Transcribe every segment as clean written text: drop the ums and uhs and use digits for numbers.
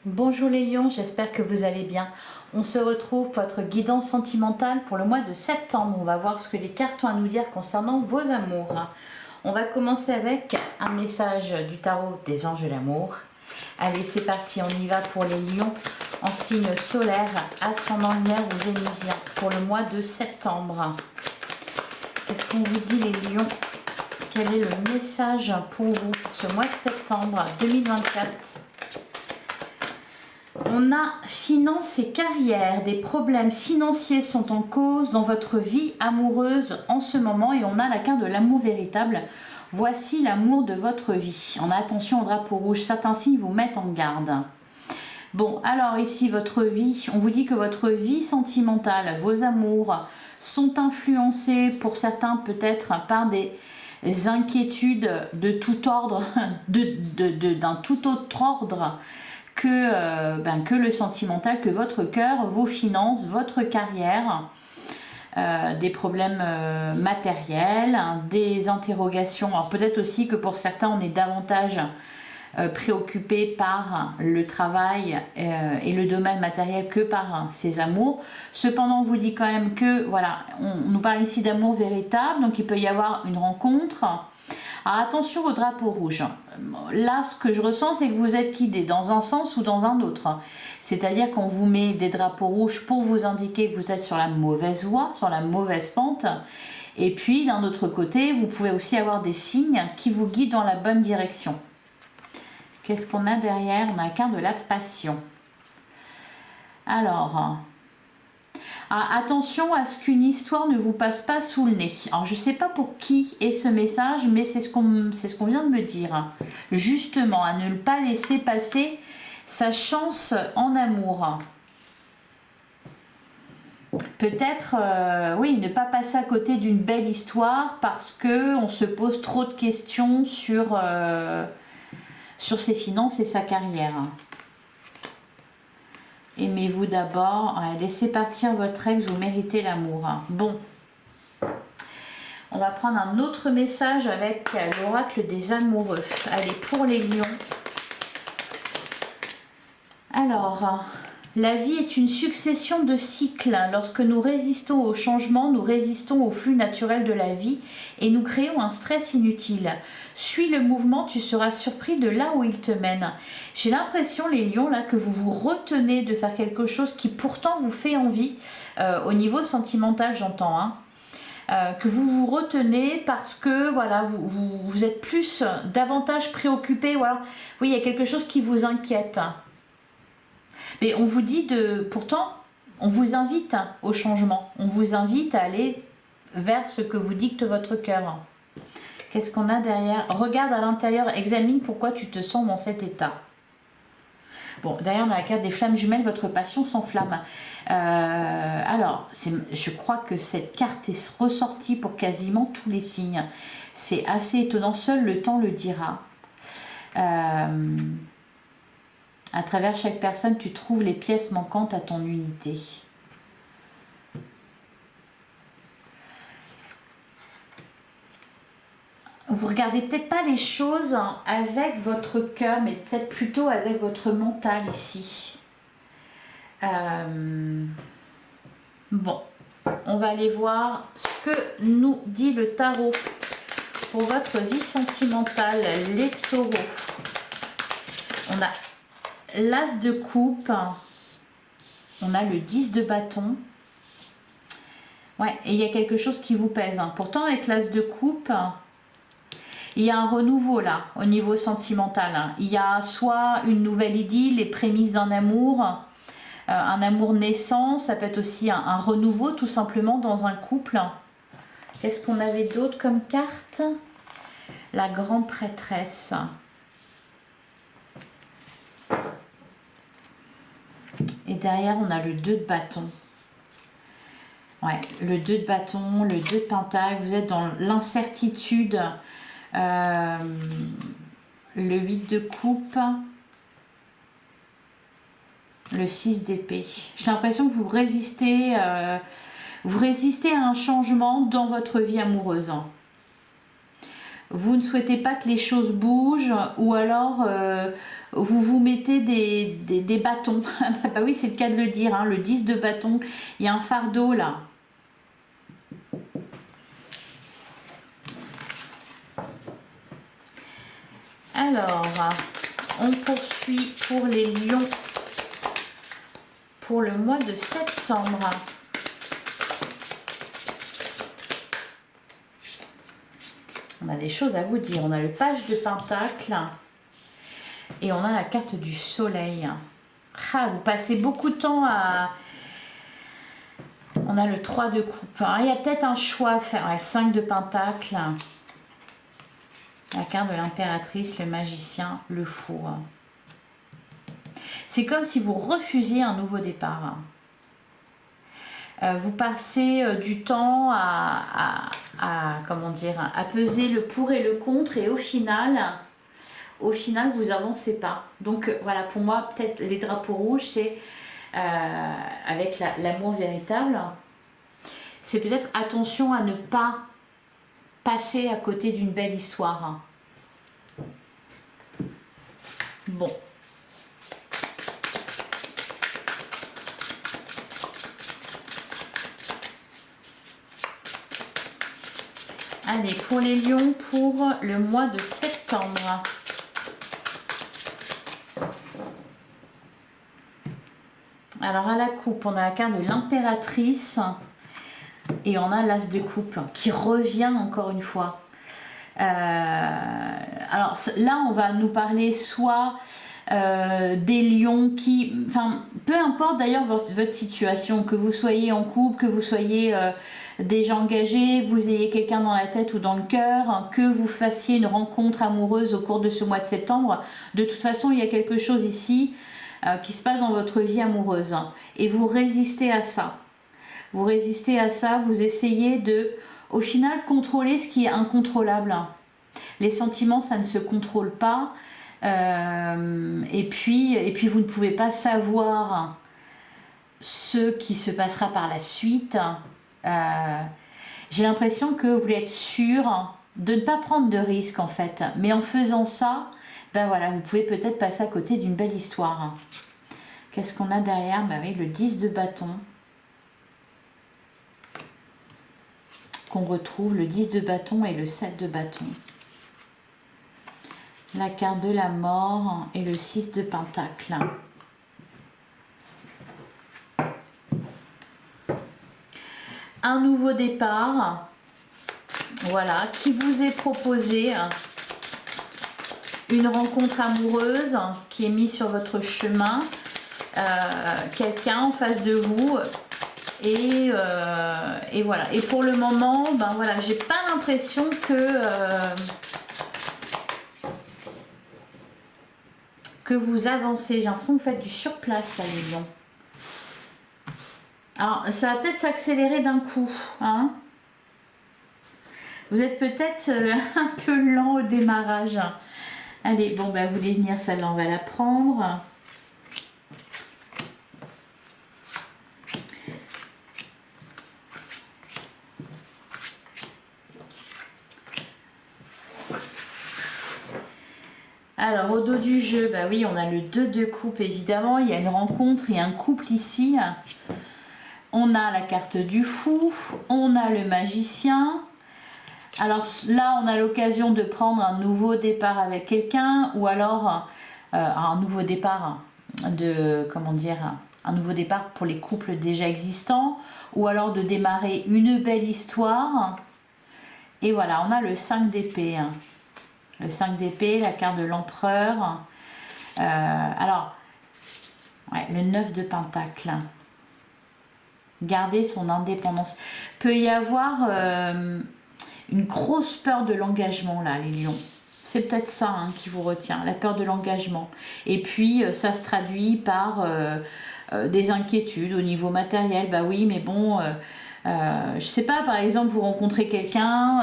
Bonjour les lions, j'espère que vous allez bien. On se retrouve pour votre guidance sentimentale pour le mois de septembre. On va voir ce que les cartes ont à nous dire concernant vos amours. On va commencer avec un message du tarot des anges de l'amour. Allez, c'est parti, on y va pour les lions en signe solaire, ascendant lunaire ou vénusien pour le mois de septembre. Qu'est-ce qu'on vous dit les lions? Quel est le message pour vous pour ce mois de septembre 2024? On a finances et carrière. Des problèmes financiers sont en cause dans votre vie amoureuse en ce moment et on a la carte de l'amour véritable. Voici l'amour de votre vie. On a attention au drapeau rouge. Certains signes vous mettent en garde. Bon, alors ici, votre vie, on vous dit que votre vie sentimentale, vos amours sont influencés pour certains peut-être par des inquiétudes de tout ordre, d'un tout autre ordre que le sentimental, que votre cœur, vos finances, votre carrière, des problèmes matériels, des interrogations. Alors peut-être aussi que pour certains on est davantage préoccupé par le travail et le domaine matériel que par ses amours. Cependant, on vous dit quand même que voilà, on nous parle ici d'amour véritable, donc il peut y avoir une rencontre. Alors attention au drapeau rouge. Là, ce que je ressens, c'est que vous êtes guidé dans un sens ou dans un autre. C'est-à-dire qu'on vous met des drapeaux rouges pour vous indiquer que vous êtes sur la mauvaise voie, sur la mauvaise pente. Et puis, d'un autre côté, vous pouvez aussi avoir des signes qui vous guident dans la bonne direction. Qu'est-ce qu'on a derrière? On a la carte de la passion. Alors... attention à ce qu'une histoire ne vous passe pas sous le nez. Alors je ne sais pas pour qui est ce message, mais c'est ce qu'on vient de me dire. Justement, à ne pas laisser passer sa chance en amour. Peut-être, oui, ne pas passer à côté d'une belle histoire parce qu'on se pose trop de questions sur ses finances et sa carrière. Aimez-vous d'abord, laissez partir votre ex, vous méritez l'amour. Bon, on va prendre un autre message avec l'oracle des amoureux. Allez, pour les lions. Alors, la vie est une succession de cycles. Lorsque nous résistons au changement, nous résistons au flux naturel de la vie et nous créons un stress inutile. Suis le mouvement, tu seras surpris de là où il te mène. J'ai l'impression, les lions, là, que vous vous retenez de faire quelque chose qui pourtant vous fait envie, au niveau sentimental, j'entends, hein. Que vous vous retenez parce que voilà, vous êtes davantage préoccupé. Voilà. Oui, il y a quelque chose qui vous inquiète. Mais on vous dit pourtant, on vous invite au changement. On vous invite à aller vers ce que vous dicte votre cœur. Qu'est-ce qu'on a derrière? Regarde à l'intérieur, examine pourquoi tu te sens dans cet état. Bon, derrière on a la carte des flammes jumelles, votre passion s'enflamme. Alors, je crois que cette carte est ressortie pour quasiment tous les signes. C'est assez étonnant, seul le temps le dira. À travers chaque personne, tu trouves les pièces manquantes à ton unité. Vous regardez peut-être pas les choses avec votre cœur, mais peut-être plutôt avec votre mental ici. Bon, on va aller voir ce que nous dit le tarot pour votre vie sentimentale, les taureaux. On a l'as de coupe, on a le 10 de bâton. Ouais, et il y a quelque chose qui vous pèse. Pourtant, avec l'as de coupe, il y a un renouveau là, au niveau sentimental. Il y a soit une nouvelle idylle, les prémices d'un amour, un amour naissant. Ça peut être aussi un renouveau tout simplement dans un couple. Qu'est-ce qu'on avait d'autre comme carte? La grande prêtresse. Et derrière, on a le 2 de bâton. Ouais, le 2 de bâton, le 2 de pentacle. Vous êtes dans l'incertitude. Le 8 de coupe. Le 6 d'épée. J'ai l'impression que vous résistez à un changement dans votre vie amoureuse. Vous ne souhaitez pas que les choses bougent ou alors vous vous mettez des bâtons. Bah oui, c'est le cas de le dire, hein, le 10 de bâton. Il y a un fardeau là. Alors, on poursuit pour les lions pour le mois de septembre. On a des choses à vous dire. On a le page de pentacle et on a la carte du soleil. Ah, vous passez beaucoup de temps à... On a le 3 de coupe. Hein. Il y a peut-être un choix à faire. Le 5 de pentacle. La carte de l'impératrice, le magicien, le fou. C'est comme si vous refusiez un nouveau départ. Vous passez du temps comment dire, à peser le pour et le contre et au final vous avancez pas. Donc voilà, pour moi, peut-être les drapeaux rouges, c'est avec l'amour véritable, c'est peut-être attention à ne pas passer à côté d'une belle histoire. Bon. Allez, pour les lions, pour le mois de septembre. Alors, à la coupe, on a la carte de l'impératrice et on a l'as de coupe qui revient encore une fois. Alors là, on va nous parler soit des lions qui... Enfin, peu importe d'ailleurs votre situation, que vous soyez en couple, que vous soyez... déjà engagé, vous ayez quelqu'un dans la tête ou dans le cœur, que vous fassiez une rencontre amoureuse au cours de ce mois de septembre, de toute façon il y a quelque chose ici qui se passe dans votre vie amoureuse et vous résistez à ça. Vous résistez à ça, vous essayez de, au final, contrôler ce qui est incontrôlable. Les sentiments, ça ne se contrôle pas et puis vous ne pouvez pas savoir ce qui se passera par la suite. J'ai l'impression que vous voulez être sûr de ne pas prendre de risques en fait, mais en faisant ça, ben voilà, vous pouvez peut-être passer à côté d'une belle histoire. Qu'est-ce qu'on a derrière? Ben oui, le 10 de bâton qu'on retrouve, le 10 de bâton et le 7 de bâton, la carte de la mort et le 6 de pentacle. Un nouveau départ, voilà, qui vous est proposé, une rencontre amoureuse qui est mise sur votre chemin, quelqu'un en face de vous, et voilà. Et pour le moment, ben voilà, j'ai pas l'impression que vous avancez. J'ai l'impression que vous faites du surplace là, les lions. Alors, ça va peut-être s'accélérer d'un coup. Hein, vous êtes peut-être un peu lent au démarrage. Allez, bon, bah, vous voulez venir, celle-là, on va la prendre. Alors, au dos du jeu, bah oui, on a le 2 de coupe, évidemment. Il y a une rencontre et un couple ici. On a la carte du fou, on a le magicien. Alors là, on a l'occasion de prendre un nouveau départ avec quelqu'un ou alors un nouveau départ comment dire, un nouveau départ pour les couples déjà existants ou alors de démarrer une belle histoire. Et voilà, on a le 5 d'épée. Le 5 d'épée, la carte de l'empereur. Alors, ouais, le 9 de pentacle. Garder son indépendance. Peut y avoir une grosse peur de l'engagement là, les lions. C'est peut-être ça hein, qui vous retient, la peur de l'engagement. Et puis ça se traduit par des inquiétudes au niveau matériel. Bah oui, mais bon, je sais pas, par exemple, vous rencontrez quelqu'un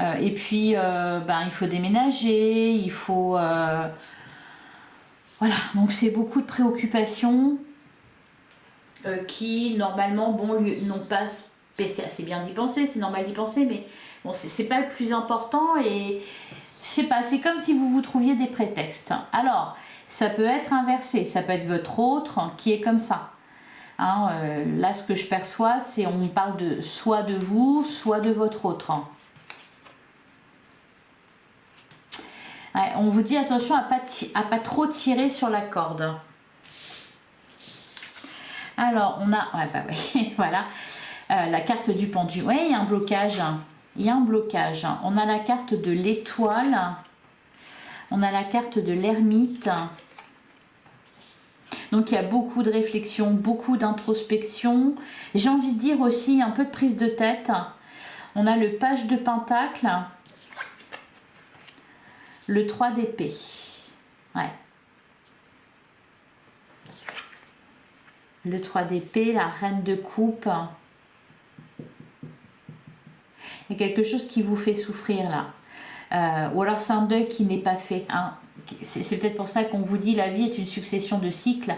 et puis ben, il faut déménager, il faut... voilà, donc c'est beaucoup de préoccupations. Qui normalement bon n'ont pas c'est assez bien d'y penser, c'est normal d'y penser, mais bon c'est pas le plus important et Je sais pas, c'est comme si vous vous trouviez des prétextes. Alors, ça peut être inversé, ça peut être votre autre qui est comme ça. Hein, là, ce que je perçois, c'est on parle de soit de vous, soit de votre autre. Ouais, on vous dit attention à pas trop tirer sur la corde. Alors, on a, ouais, bah, ouais, voilà, la carte du pendu. Oui, il y a un blocage. Il y a un blocage. On a la carte de l'étoile. On a la carte de l'ermite. Donc, il y a beaucoup de réflexion, beaucoup d'introspection. J'ai envie de dire aussi un peu de prise de tête. On a le page de pentacle. Le 3 d'épée. Ouais. Le 3 d'épée, la reine de coupe. Il y a quelque chose qui vous fait souffrir là. Ou alors c'est un deuil qui n'est pas fait. Hein. C'est peut-être pour ça qu'on vous dit la vie est une succession de cycles.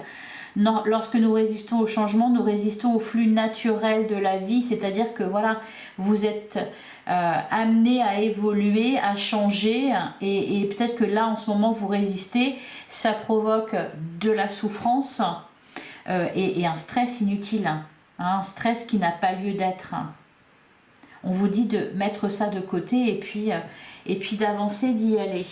Non, lorsque nous résistons au changement, nous résistons au flux naturel de la vie. C'est-à-dire que voilà, vous êtes amené à évoluer, à changer. Et peut-être que là, en ce moment, vous résistez. Ça provoque de la souffrance et un stress inutile. Hein, un stress qui n'a pas lieu d'être. On vous dit de mettre ça de côté et puis d'avancer, d'y aller.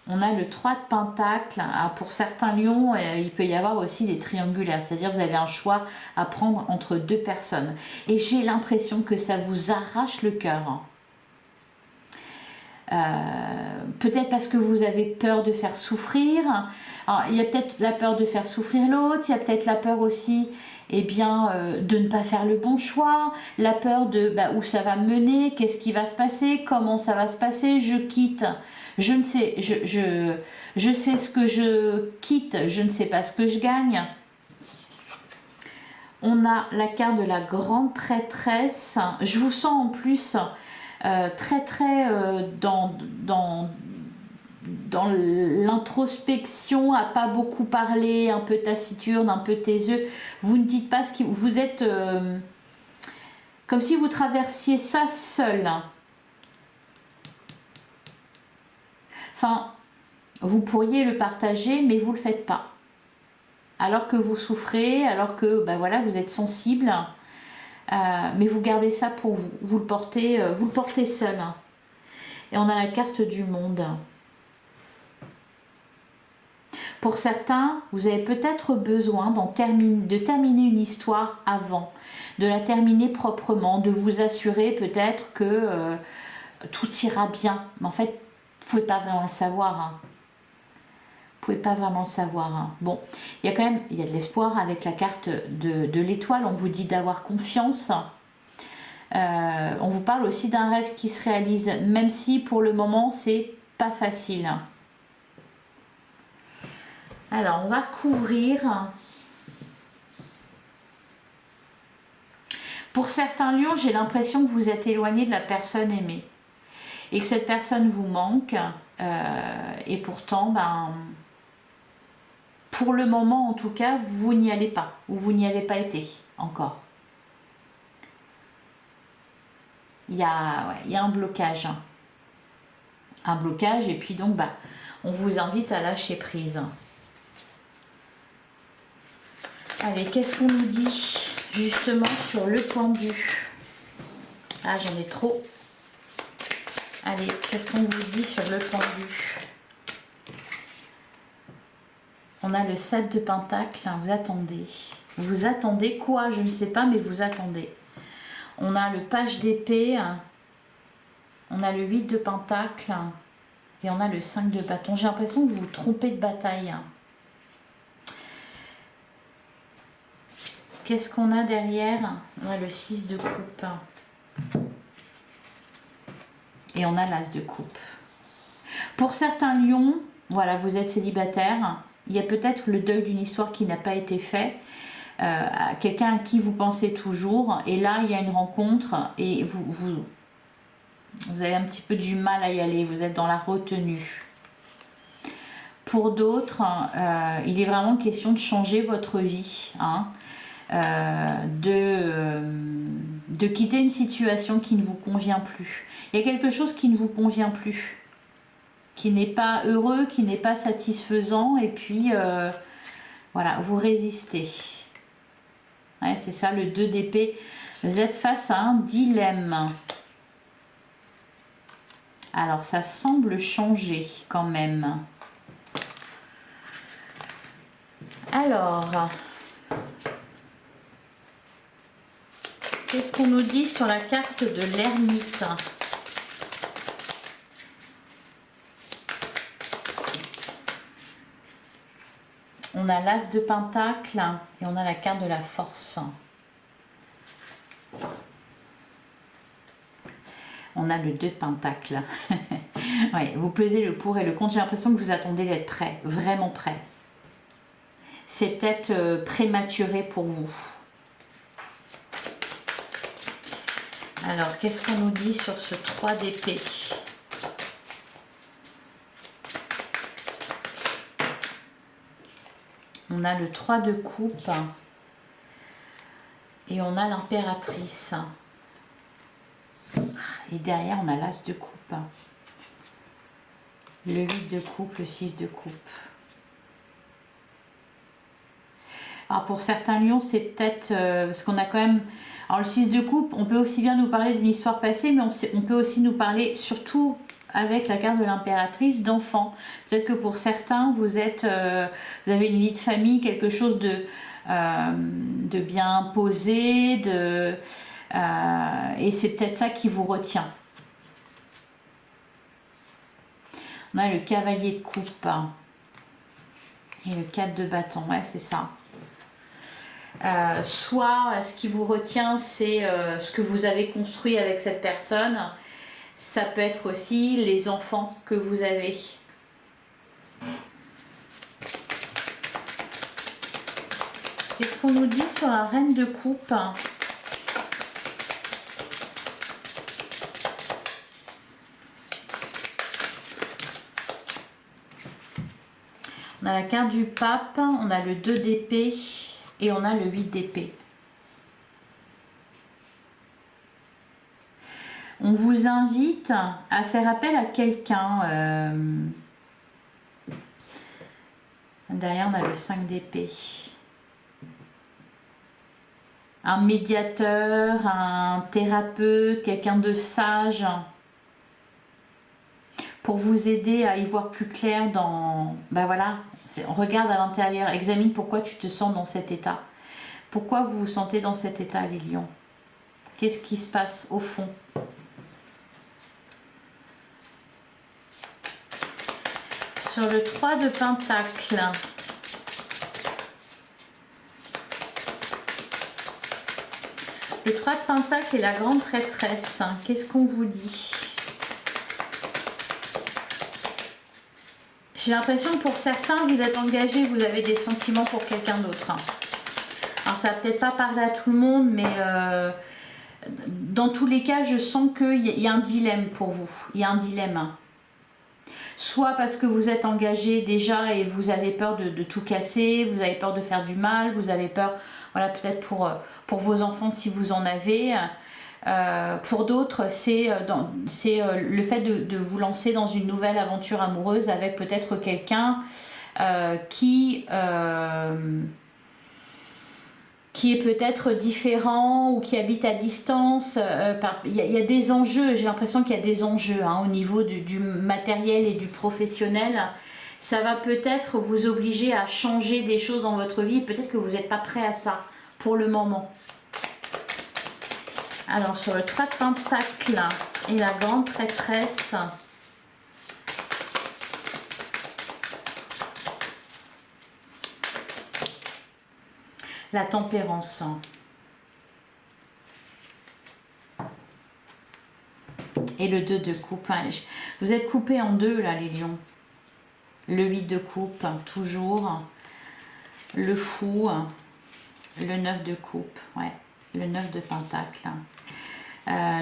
On a le 3 de pentacle. Pour certains lions, il peut y avoir aussi des triangulaires. C'est-à-dire vous avez un choix à prendre entre deux personnes. Et j'ai l'impression que ça vous arrache le cœur. Peut-être parce que vous avez peur de faire souffrir. Alors, il y a peut-être la peur de faire souffrir l'autre. Il y a peut-être la peur aussi de ne pas faire le bon choix, la peur de où ça va mener, qu'est-ce qui va se passer, comment ça va se passer, je quitte, je ne sais, je sais ce que je quitte, je ne sais pas ce que je gagne. On a la carte de la grande prêtresse. Je vous sens en plus très dans l'introspection, à pas beaucoup parler, un peu taciturne, un peu taiseux. Vous ne dites pas ce qui vous êtes comme si vous traversiez ça seul. Enfin, vous pourriez le partager, mais vous le faites pas. Alors que vous souffrez, alors que voilà, vous êtes sensible, mais vous gardez ça pour vous. Vous le portez seul. Et on a la carte du monde. Pour certains, vous avez peut-être besoin de terminer une histoire avant, de la terminer proprement, de vous assurer peut-être que tout ira bien. Mais en fait, vous ne pouvez pas vraiment le savoir. Hein. Vous ne pouvez pas vraiment le savoir. Hein. Bon, il y a de l'espoir avec la carte de l'étoile. On vous dit d'avoir confiance. On vous parle aussi d'un rêve qui se réalise, même si pour le moment, c'est pas facile. Alors, on va couvrir. Pour certains lions, j'ai l'impression que vous êtes éloigné de la personne aimée. Et que cette personne vous manque. Et pourtant, pour le moment en tout cas, vous n'y allez pas. Ou vous n'y avez pas été encore. Il y a un blocage. Un blocage et puis donc, on vous invite à lâcher prise. Allez, qu'est-ce qu'on nous dit justement sur le pendu? Ah, j'en ai trop. Allez, qu'est-ce qu'on vous dit sur le pendu? On a le 7 de pentacle, vous attendez. Vous attendez quoi? Je ne sais pas, mais vous attendez. On a le page d'épée, on a le 8 de pentacle et on a le 5 de bâton. J'ai l'impression que vous vous trompez de bataille. Qu'est-ce qu'on a derrière? On a le 6 de coupe. Et on a l'as de coupe. Pour certains lions, voilà, vous êtes célibataire. Il y a peut-être le deuil d'une histoire qui n'a pas été fait. Quelqu'un à qui vous pensez toujours. Et là, il y a une rencontre et vous avez un petit peu du mal à y aller. Vous êtes dans la retenue. Pour d'autres, il est vraiment question de changer votre vie. Hein. de quitter une situation qui ne vous convient plus. Il y a quelque chose qui ne vous convient plus, qui n'est pas heureux, qui n'est pas satisfaisant, et puis voilà, vous résistez. Ouais, c'est ça, le 2 d'épée. Vous êtes face à un dilemme. Alors, ça semble changer quand même. Alors, qu'est-ce qu'on nous dit sur la carte de l'ermite? On a l'as de pentacle et on a la carte de la force. On a le 2 de pentacle. Ouais, vous pesez le pour et le contre. J'ai l'impression que vous attendez d'être prêt, vraiment prêt. C'est peut-être prématuré pour vous. Alors, qu'est-ce qu'on nous dit sur ce 3 d'épée? On a le 3 de coupe et on a l'impératrice. Et derrière, on a l'as de coupe. Le 8 de coupe, le 6 de coupe. Alors pour certains lions, c'est peut-être... parce qu'on a quand même... Alors le 6 de coupe, on peut aussi bien nous parler d'une histoire passée, mais on peut aussi nous parler, surtout avec la carte de l'impératrice, d'enfants. Peut-être que pour certains, vous avez une vie de famille, quelque chose de bien posé, et c'est peut-être ça qui vous retient. On a le cavalier de coupe et le 4 de bâton, ouais, c'est ça. Soit ce qui vous retient, c'est ce que vous avez construit avec cette personne. Ça peut être aussi les enfants que vous avez. Qu'est-ce qu'on nous dit sur la reine de coupe? On a la carte du pape, on a le 2 d'épée et on a le 8 d'épée. On vous invite à faire appel à quelqu'un. Derrière, on a le 5 d'épée. Un médiateur, un thérapeute, quelqu'un de sage. Pour vous aider à y voir plus clair dans... Ben voilà, on regarde à l'intérieur, examine pourquoi tu te sens dans cet état. Pourquoi vous vous sentez dans cet état, les lions? Qu'est-ce qui se passe au fond? Sur le 3 de pentacle, le 3 de pentacle et la grande prêtresse, qu'est-ce qu'on vous dit? J'ai l'impression que pour certains, vous êtes engagés, vous avez des sentiments pour quelqu'un d'autre. Alors ça va peut-être pas parler à tout le monde, mais dans tous les cas, je sens qu'il y a un dilemme pour vous. Il y a un dilemme. Soit parce que vous êtes engagé déjà et vous avez peur de tout casser, vous avez peur de faire du mal, vous avez peur, voilà, peut-être pour vos enfants si vous en avez. Pour d'autres, c'est le fait de vous lancer dans une nouvelle aventure amoureuse avec peut-être quelqu'un qui est peut-être différent ou qui habite à distance. Il y a des enjeux, j'ai l'impression qu'il y a des enjeux au niveau du matériel et du professionnel. Ça va peut-être vous obliger à changer des choses dans votre vie. Peut-être que vous n'êtes pas prêt à ça pour le moment. Alors sur le 3 de pentacle et la grande prêtresse, la tempérance. Et le 2 de coupe. Vous êtes coupé en deux là, les lions. Le 8 de coupe, toujours. Le fou. Le 9 de coupe. Ouais. Le 9 de pentacle.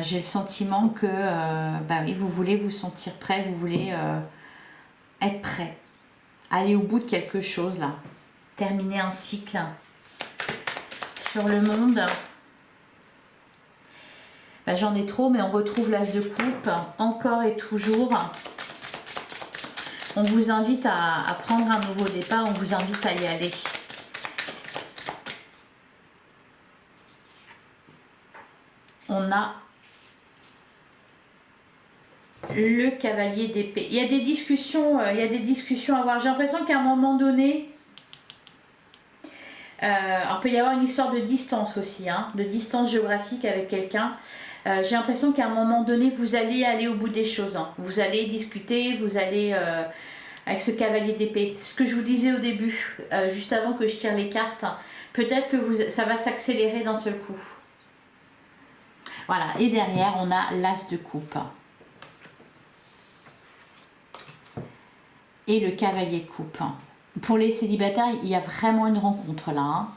J'ai le sentiment que oui, vous voulez vous sentir prêt. Vous voulez être prêt. Aller au bout de quelque chose là. Terminer un cycle. sur le monde. Ben, j'en ai trop, mais on retrouve l'As de coupe, encore et toujours. On vous invite à prendre un nouveau départ, on vous invite à y aller. On a le cavalier d'épée. Il y a des discussions, à avoir. J'ai l'impression qu'à un moment donné, alors peut y avoir une histoire de distance aussi, hein, de distance géographique avec quelqu'un. J'ai l'impression qu'à un moment donné, vous allez aller au bout des choses. Hein. Vous allez discuter, vous allez avec ce cavalier d'épée. Ce que je vous disais au début, juste avant que je tire les cartes, peut-être que ça va s'accélérer d'un seul coup. Voilà, et derrière, on a l'As de coupe. Et le cavalier de coupe. Pour les célibataires, il y a vraiment une rencontre là. Hein.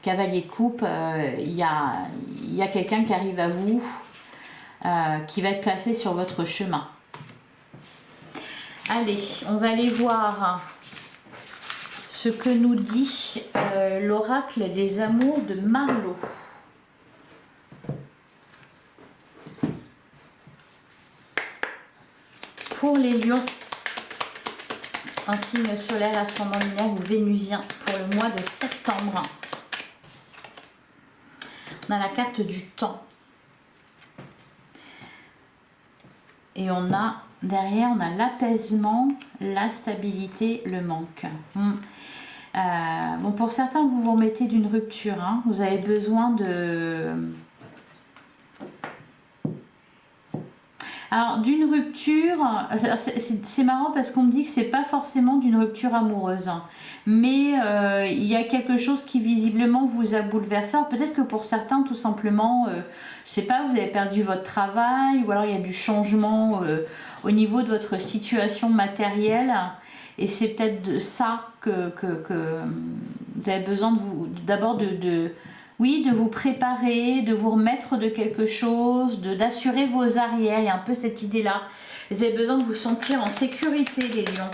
Cavalier de coupe, il y a quelqu'un qui arrive à vous, qui va être placé sur votre chemin. Allez, on va aller voir ce que nous dit l'oracle des amours de Marlo. Pour les lions, un signe solaire, ascendant lunaire ou vénusien pour le mois de septembre. On a la carte du temps. Et on a, derrière, on a l'apaisement, la stabilité, le manque. Bon, pour certains, vous vous remettez d'une rupture. Hein. Vous avez besoin de... Alors, d'une rupture, c'est marrant parce qu'on me dit que c'est pas forcément d'une rupture amoureuse, hein, mais il y a quelque chose qui visiblement vous a bouleversé. Peut-être que pour certains, tout simplement, je sais pas, vous avez perdu votre travail ou alors il y a du changement au niveau de votre situation matérielle et c'est peut-être de ça que vous avez besoin de vous, d'abord oui, de vous préparer, de vous remettre de quelque chose, d'assurer vos arrières. Il y a un peu cette idée-là. Vous avez besoin de vous sentir en sécurité, les lions.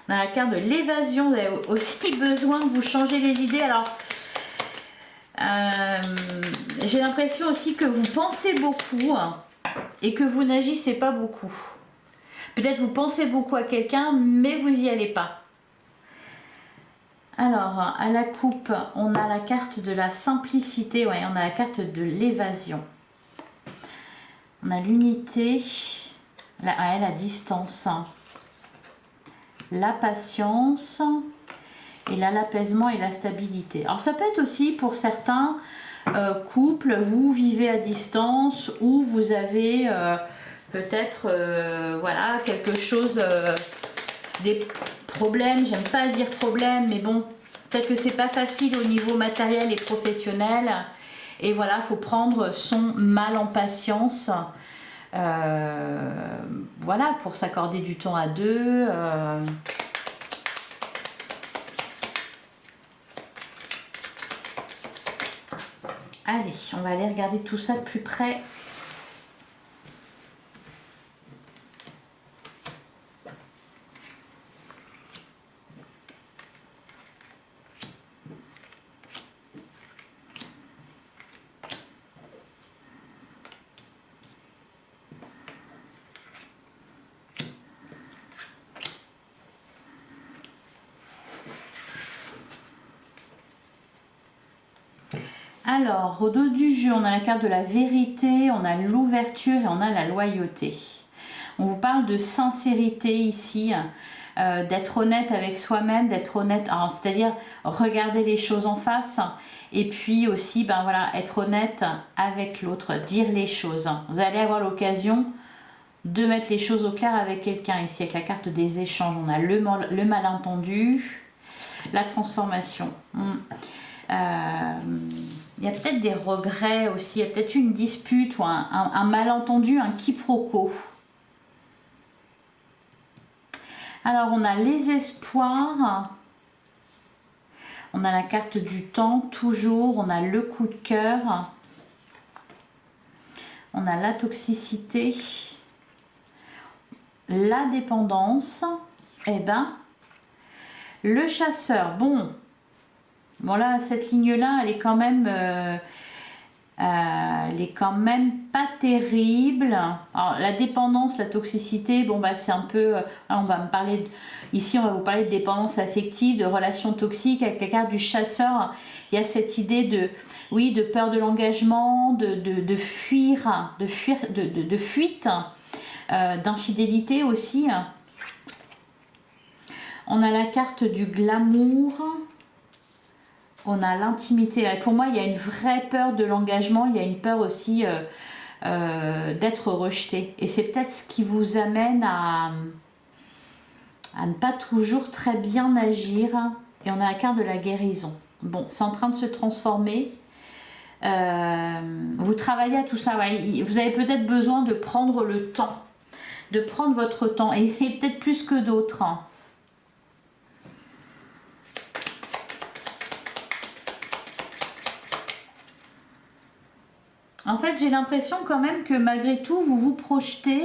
On a la carte de l'évasion. Vous avez aussi besoin de vous changer les idées. Alors, j'ai l'impression aussi que vous pensez beaucoup et que vous n'agissez pas beaucoup. Peut-être vous pensez beaucoup à quelqu'un, mais vous n'y allez pas. Alors, à la coupe, on a la carte de la simplicité. Ouais, on a la carte de l'évasion. On a l'unité, la distance, la patience, et là, l'apaisement et la stabilité. Alors, ça peut être aussi pour certains couples, vous vivez à distance ou vous avez... peut-être voilà quelque chose, des problèmes, j'aime pas dire problème, mais bon, peut-être que c'est pas facile au niveau matériel et professionnel. Et voilà, il faut prendre son mal en patience. Voilà, pour s'accorder du temps à deux. Allez, on va aller regarder tout ça de plus près. Alors, au dos du jeu, on a la carte de la vérité, on a l'ouverture et on a la loyauté. On vous parle de sincérité ici, d'être honnête avec soi-même, d'être honnête, c'est-à-dire regarder les choses en face et puis aussi ben voilà, être honnête avec l'autre, dire les choses. Vous allez avoir l'occasion de mettre les choses au clair avec quelqu'un ici, avec la carte des échanges. On a le malentendu, la transformation. Il y a peut-être des regrets aussi, il y a peut-être une dispute ou un malentendu, un quiproquo. Alors on a les espoirs, on a la carte du temps, toujours, on a le coup de cœur, on a la toxicité, la dépendance, Eh ben, le chasseur, bon là, cette ligne-là, elle est quand même... elle est quand même pas terrible. Alors, la dépendance, la toxicité, bon bah c'est un peu... on va me parler... Ici, on va vous parler de dépendance affective, de relations toxiques avec la carte du chasseur. Il y a cette idée de, oui, de peur de l'engagement, de fuir, de fuite, d'infidélité aussi. On a la carte du glamour. On a l'intimité. Pour moi, il y a une vraie peur de l'engagement. Il y a une peur aussi d'être rejeté. Et c'est peut-être ce qui vous amène à ne pas toujours très bien agir. Et on a la carte de la guérison. Bon, c'est en train de se transformer. Vous travaillez à tout ça. Ouais. Vous avez peut-être besoin de prendre le temps. De prendre votre temps. Et peut-être plus que d'autres. En fait, j'ai l'impression quand même que malgré tout, vous vous projetez.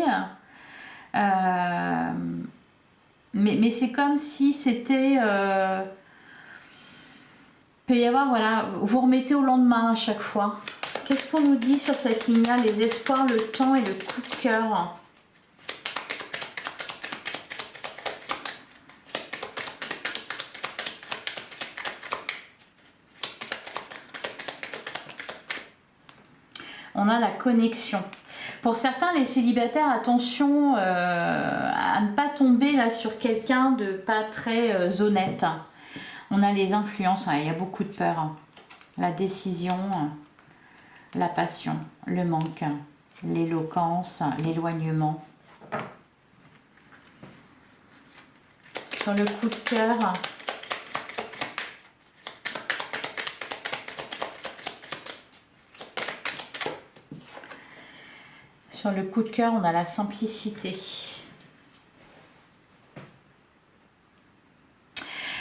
Mais c'est comme si c'était... peut y avoir, voilà, vous remettez au lendemain à chaque fois. Qu'est-ce qu'on nous dit sur cette ligne-là? Les espoirs, le temps et le coup de cœur. On a la connexion. Pour certains, les célibataires, attention à ne pas tomber là sur quelqu'un de pas très honnête. On a les influences, il y a beaucoup de peur. La décision, la passion, le manque, l'éloquence, l'éloignement. Sur le coup de cœur, sur le coup de cœur, on a la simplicité.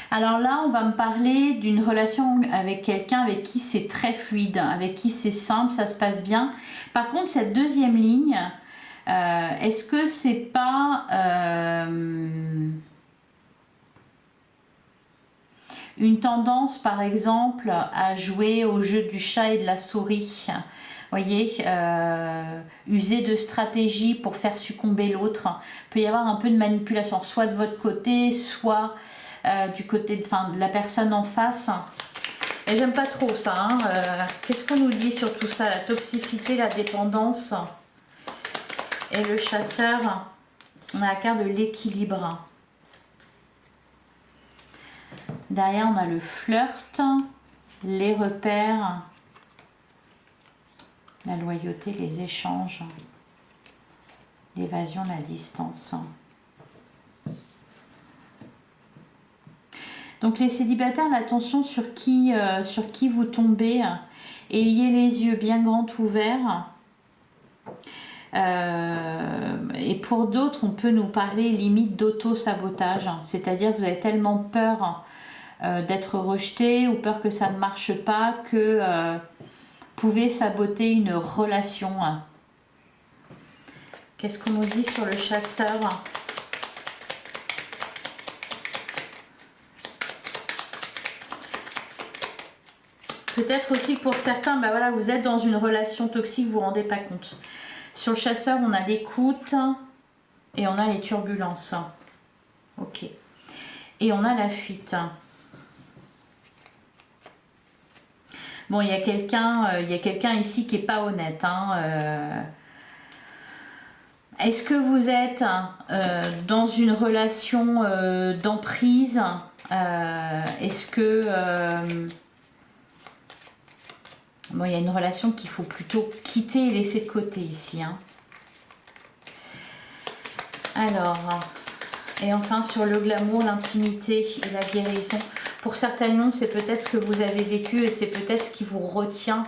Alors là, on va me parler d'une relation avec quelqu'un avec qui c'est très fluide, avec qui c'est simple, ça se passe bien. Par contre, cette deuxième ligne, est-ce que c'est pas une tendance, par exemple, à jouer au jeu du chat et de la souris? Voyez, user de stratégie pour faire succomber l'autre. Il peut y avoir un peu de manipulation, soit de votre côté, soit du côté de la personne en face. Et j'aime pas trop ça. Qu'est-ce qu'on nous dit sur tout ça? La toxicité, la dépendance et le chasseur. On a la carte de l'équilibre. Derrière, on a le flirt, les repères, la loyauté, les échanges, l'évasion, la distance. Donc les célibataires, attention sur qui vous tombez. Ayez les yeux bien grands ouverts. Et pour d'autres, on peut nous parler limite d'auto-sabotage. C'est-à-dire que vous avez tellement peur d'être rejeté ou peur que ça ne marche pas que vous pouvez saboter une relation. Qu'est-ce qu'on nous dit sur le chasseur ? Peut-être aussi que pour certains, ben voilà, vous êtes dans une relation toxique, vous ne vous rendez pas compte. Sur le chasseur, on a l'écoute et on a les turbulences. Ok. Et on a la fuite. Bon, il y a quelqu'un ici qui n'est pas honnête. Est-ce que vous êtes dans une relation d'emprise? Est-ce que... Bon, il y a une relation qu'il faut plutôt quitter et laisser de côté ici. Alors, et enfin sur le glamour, l'intimité et la guérison. Pour certains noms, c'est peut-être ce que vous avez vécu et c'est peut-être ce qui vous retient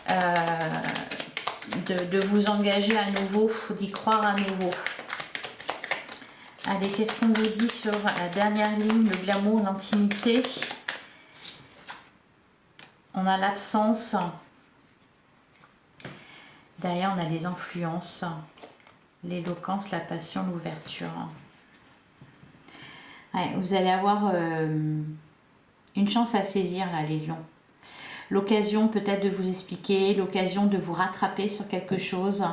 de vous engager à nouveau, d'y croire à nouveau. Allez, qu'est-ce qu'on vous dit sur la dernière ligne, le glamour, l'intimité? On a l'absence. Derrière, on a les influences, l'éloquence, la passion, l'ouverture. Ouais, vous allez avoir une chance à saisir là, les lions. L'occasion peut-être de vous expliquer, l'occasion de vous rattraper sur quelque chose.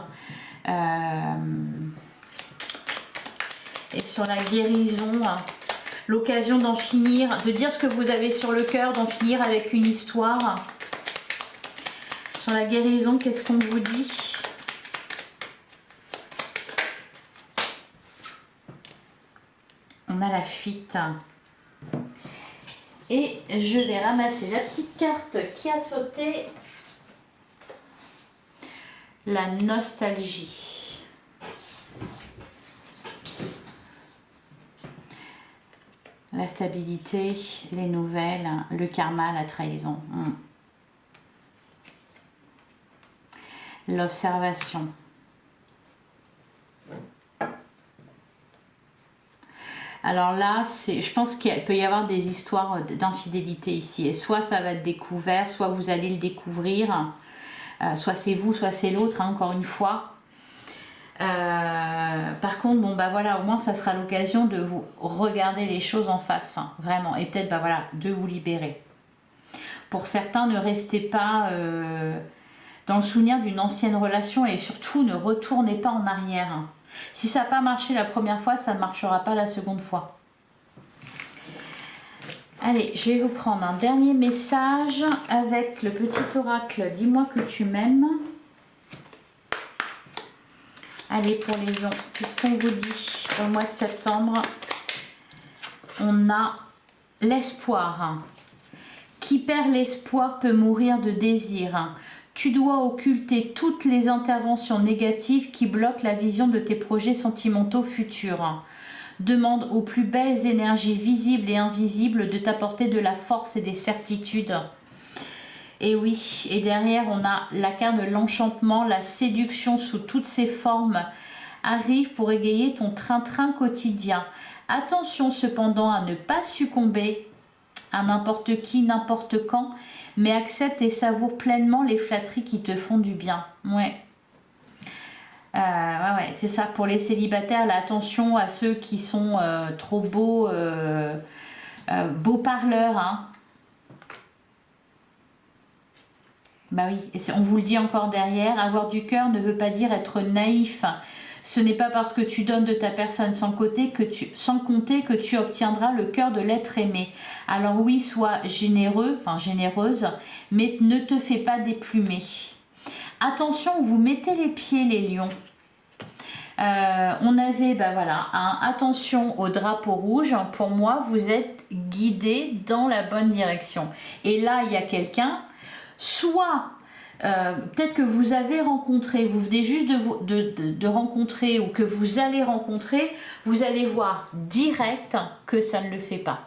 Et sur la guérison, l'occasion d'en finir, de dire ce que vous avez sur le cœur, d'en finir avec une histoire. Sur la guérison, qu'est-ce qu'on vous dit? On a la fuite. Et je vais ramasser la petite carte qui a sauté. La nostalgie. La stabilité, les nouvelles, le karma, la trahison. L'observation. Alors là, je pense qu'il peut y avoir des histoires d'infidélité ici. Et soit ça va être découvert, soit vous allez le découvrir. Soit c'est vous, soit c'est l'autre, hein, encore une fois. Par contre, bon, bah voilà, au moins ça sera l'occasion de vous regarder les choses en face, hein, vraiment. Et peut-être, bah voilà, de vous libérer. Pour certains, ne restez pas dans le souvenir d'une ancienne relation et surtout ne retournez pas en arrière. Hein. Si ça n'a pas marché la première fois, ça ne marchera pas la seconde fois. Allez, je vais vous prendre un dernier message avec le petit oracle. Dis-moi que tu m'aimes. Allez, pour les lions, qu'est-ce qu'on vous dit au mois de septembre? On a l'espoir. Qui perd l'espoir peut mourir de désir. Tu dois occulter toutes les interventions négatives qui bloquent la vision de tes projets sentimentaux futurs. Demande aux plus belles énergies visibles et invisibles de t'apporter de la force et des certitudes. Et oui, et derrière on a la carte de l'enchantement, la séduction sous toutes ses formes arrive pour égayer ton train-train quotidien. Attention cependant à ne pas succomber à n'importe qui, n'importe quand, mais accepte et savoure pleinement les flatteries qui te font du bien. Ouais. Ouais, c'est ça. Pour les célibataires, là, attention à ceux qui sont trop beaux, beaux parleurs. Hein. Bah oui, et on vous le dit encore derrière, avoir du cœur ne veut pas dire être naïf. Ce n'est pas parce que tu donnes de ta personne sans compter que tu obtiendras le cœur de l'être aimé. Alors oui, sois généreux, enfin généreuse, mais ne te fais pas déplumer. Attention, vous mettez les pieds les lions. On avait, bah voilà, attention au drapeau rouge. Pour moi, vous êtes guidé dans la bonne direction. Et là, il y a quelqu'un, soit peut-être que vous avez rencontré, vous venez juste de rencontrer ou que vous allez rencontrer, vous allez voir direct que ça ne le fait pas.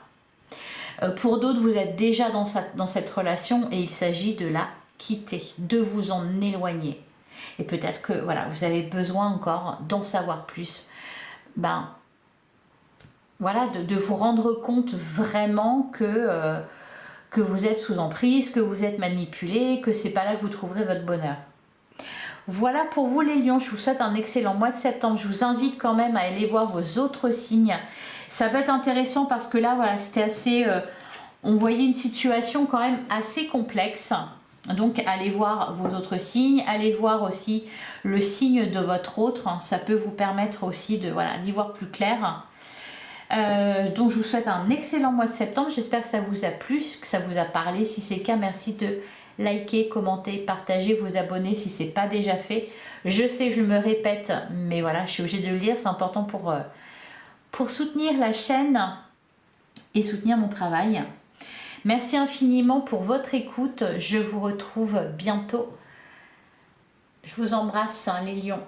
Pour d'autres, vous êtes déjà dans cette relation et il s'agit de la quitter, de vous en éloigner. Et peut-être que voilà, vous avez besoin encore d'en savoir plus. Ben, voilà, de vous rendre compte vraiment que vous êtes sous emprise, que vous êtes manipulé, que c'est pas là que vous trouverez votre bonheur. Voilà pour vous les lions, je vous souhaite un excellent mois de septembre. Je vous invite quand même à aller voir vos autres signes. Ça peut être intéressant parce que là, voilà, c'était assez... on voyait une situation quand même assez complexe. Donc allez voir vos autres signes, allez voir aussi le signe de votre autre. Ça peut vous permettre aussi de voilà, d'y voir plus clair. Donc je vous souhaite un excellent mois de septembre. J'espère que ça vous a plu, que ça vous a parlé. Si c'est le cas, merci de liker, commenter, partager, vous abonner si ce n'est pas déjà fait. Je sais que je me répète, mais voilà, je suis obligée de le lire. C'est important pour soutenir la chaîne et soutenir mon travail. Merci infiniment pour votre écoute. Je vous retrouve bientôt. Je vous embrasse, hein, les lions.